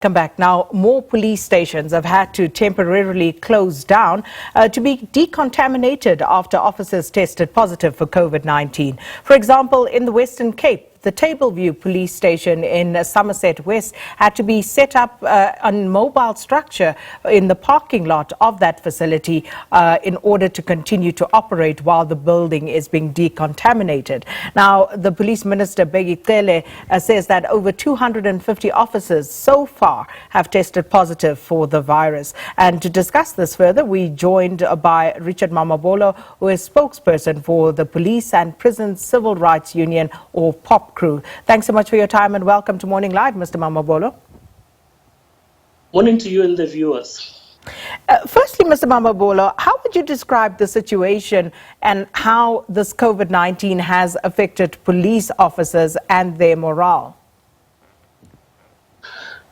Come back now. More police stations have had to temporarily close down to be decontaminated after officers tested positive for COVID-19. For example, in the Western Cape, the Tableview police station in Somerset West had to be set up on mobile structure in the parking lot of that facility in order to continue to operate while the building is being decontaminated. Now, the police minister, Bheki Cele, says that over 250 officers so far have tested positive for the virus. And to discuss this further, we joined by Richard Mamabolo, who is spokesperson for the Police and Prison Civil Rights Union, or POPCRU. Thanks so much for your time and welcome to Morning Live, Mr. Mamabolo. Morning to you and the viewers. Firstly, Mr. Mamabolo, how would you describe the situation and how this COVID-19 has affected police officers and their morale?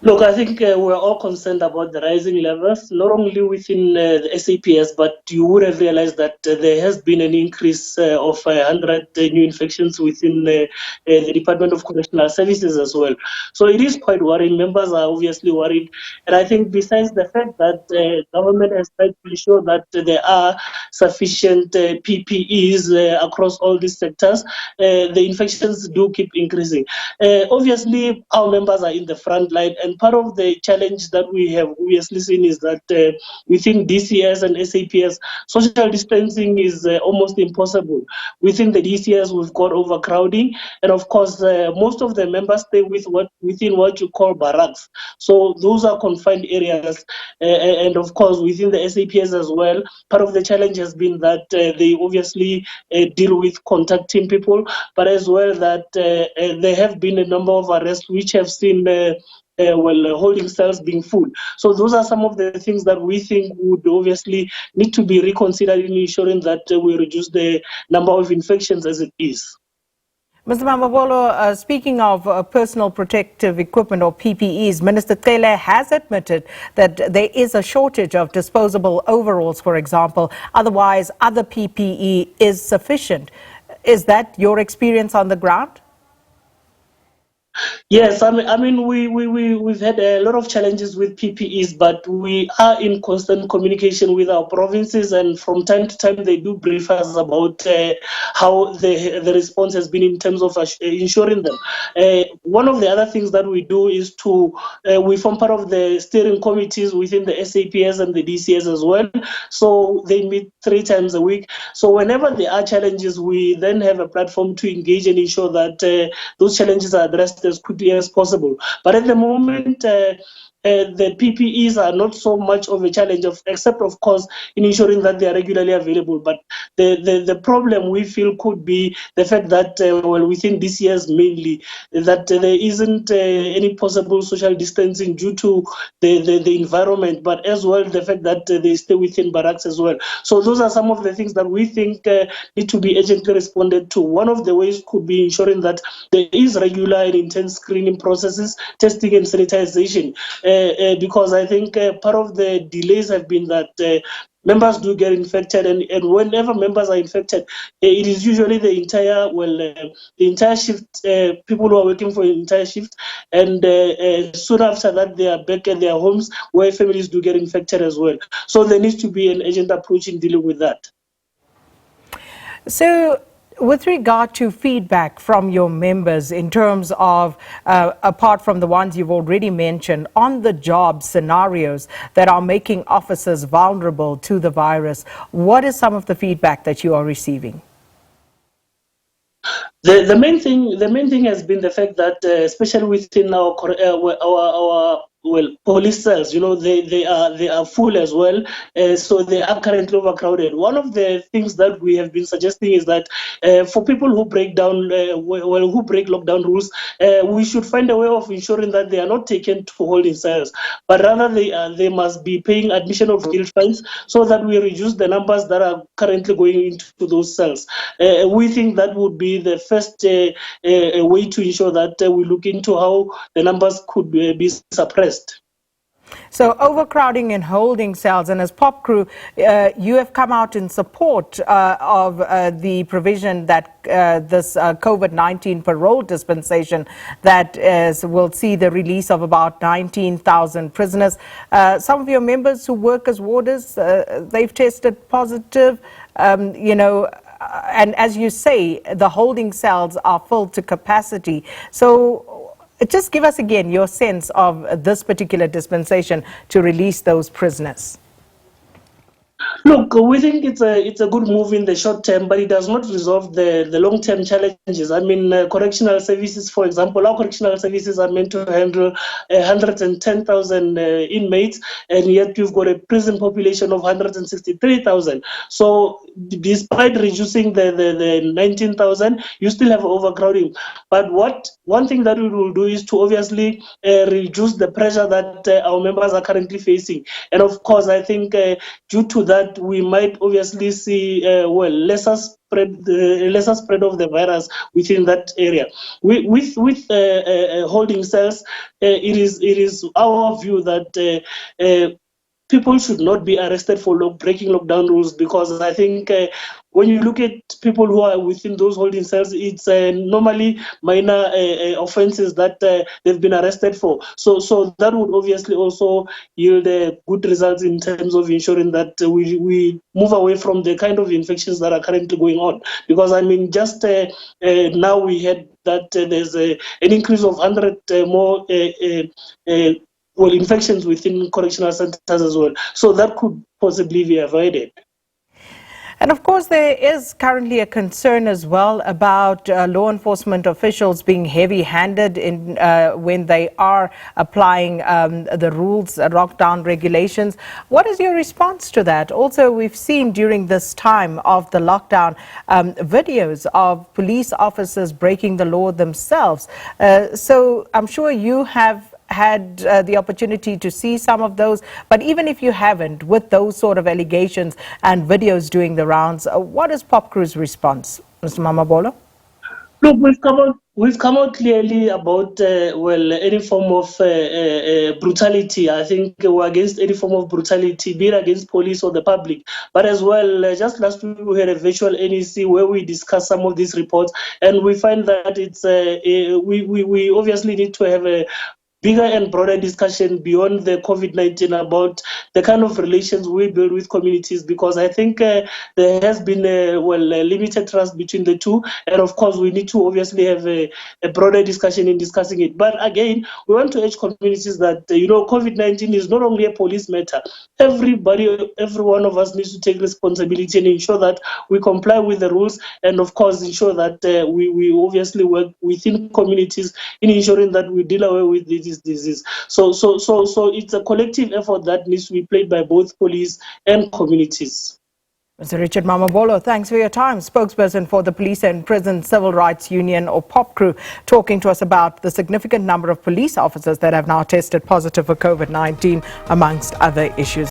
Look, I think we're all concerned about the rising levels, not only within the SAPS, but you would have realized that there has been an increase of 100 new infections within the Department of Correctional Services as well. So it is quite worrying. Members are obviously worried. And I think besides the fact that government has tried to ensure that there are sufficient PPEs across all these sectors, the infections do keep increasing. Obviously, our members are in the front line. And part of the challenge that we have obviously seen is that within DCS and SAPS, social distancing is almost impossible. Within the DCS, we've got overcrowding. And of course, most of the members stay within what you call barracks. So those are confined areas. And of course, within the SAPS as well, part of the challenge has been that they obviously deal with contacting people, but as well that there have been a number of arrests which have seen holding cells being full. So those are some of the things that we think would obviously need to be reconsidered in ensuring that we reduce the number of infections as it is. Mr. Mamabolo, speaking of personal protective equipment or PPEs, Minister Cele has admitted that there is a shortage of disposable overalls, for example. Otherwise, other PPE is sufficient. Is that your experience on the ground? Yes, I mean, we've had a lot of challenges with PPEs, but we are in constant communication with our provinces, and from time to time they do brief us about how the response has been in terms of ensuring them. One of the other things that we do is we form part of the steering committees within the SAPS and the DCS as well. So they meet 3 times a week. So whenever there are challenges, we then have a platform to engage and ensure that those challenges are addressed as quickly as possible. But at the moment, the PPEs are not so much of a challenge, except of course in ensuring that they are regularly available. But the problem we feel could be the fact that within this year's mainly that there isn't any possible social distancing due to the environment, but as well the fact that they stay within barracks as well. So those are some of the things that we think need to be urgently responded to. One of the ways could be ensuring that there is regular and intense screening processes, testing and sanitization. Because I think part of the delays have been that members do get infected, and whenever members are infected, it is usually the entire shift, people who are working for the entire shift, and soon after that they are back at their homes where families do get infected as well. So there needs to be an urgent approach in dealing with that. So, with regard to feedback from your members in terms of, apart from the ones you've already mentioned, on the job scenarios that are making officers vulnerable to the virus, what is some of the feedback that you are receiving? The main thing has been the fact that, especially within our police cells, they are full as well, so they are currently overcrowded. One of the things that we have been suggesting is that for people who break down, who break lockdown rules, we should find a way of ensuring that they are not taken to holding cells, but rather they must be paying admission of guilt fines so that we reduce the numbers that are currently going into those cells. We think that would be the first way to ensure that we look into how the numbers could be suppressed. So overcrowding in holding cells, and as POPCRU, you have come out in support of the provision that this COVID-19 parole dispensation that will see the release of about 19,000 prisoners. Some of your members who work as warders, they've tested positive, and as you say, the holding cells are full to capacity. So just give us again your sense of this particular dispensation to release those prisoners. Look, we think it's a good move in the short term, but it does not resolve the long-term challenges. I mean, correctional services, for example, our correctional services are meant to handle 110,000 inmates, and yet you've got a prison population of 163,000. So despite reducing the 19,000, you still have overcrowding. But one thing that we will do is to obviously reduce the pressure that our members are currently facing. And of course, I think due to that, we might obviously see lesser spread of the virus within that area. With holding cells, it is our view that people should not be arrested for breaking lockdown rules, because I think when you look at people who are within those holding cells, it's normally minor offenses that they've been arrested for. So that would obviously also yield good results in terms of ensuring that we move away from the kind of infections that are currently going on. Because I mean, just now we had that there's an increase of 100 more infections within correctional centers as well. So that could possibly be avoided. And of course, there is currently a concern as well about law enforcement officials being heavy-handed in when they are applying the rules, lockdown regulations. What is your response to that? Also, we've seen during this time of the lockdown videos of police officers breaking the law themselves. So I'm sure you have had the opportunity to see some of those, but even if you haven't, with those sort of allegations and videos doing the rounds, what is POPCRU's response, Mr. Mamabolo? Look, we've come out clearly about any form of brutality. I think we're against any form of brutality, be it against police or the public. But as well, just last week we had a virtual NEC where we discussed some of these reports, and we find that it's we obviously need to have a bigger and broader discussion beyond the COVID-19 about the kind of relations we build with communities, because I think there has been a limited trust between the two, and of course we need to obviously have a broader discussion in discussing it. But again, we want to urge communities that COVID-19 is not only a police matter. Every one of us needs to take responsibility and ensure that we comply with the rules, and of course ensure that we obviously work within communities in ensuring that we deal away with this disease. So it's a collective effort that needs to be played by both police and communities. Mr. Richard Mamabolo, thanks for your time. Spokesperson for the Police and Prison Civil Rights Union, or POPCRU, talking to us about the significant number of police officers that have now tested positive for COVID-19, amongst other issues.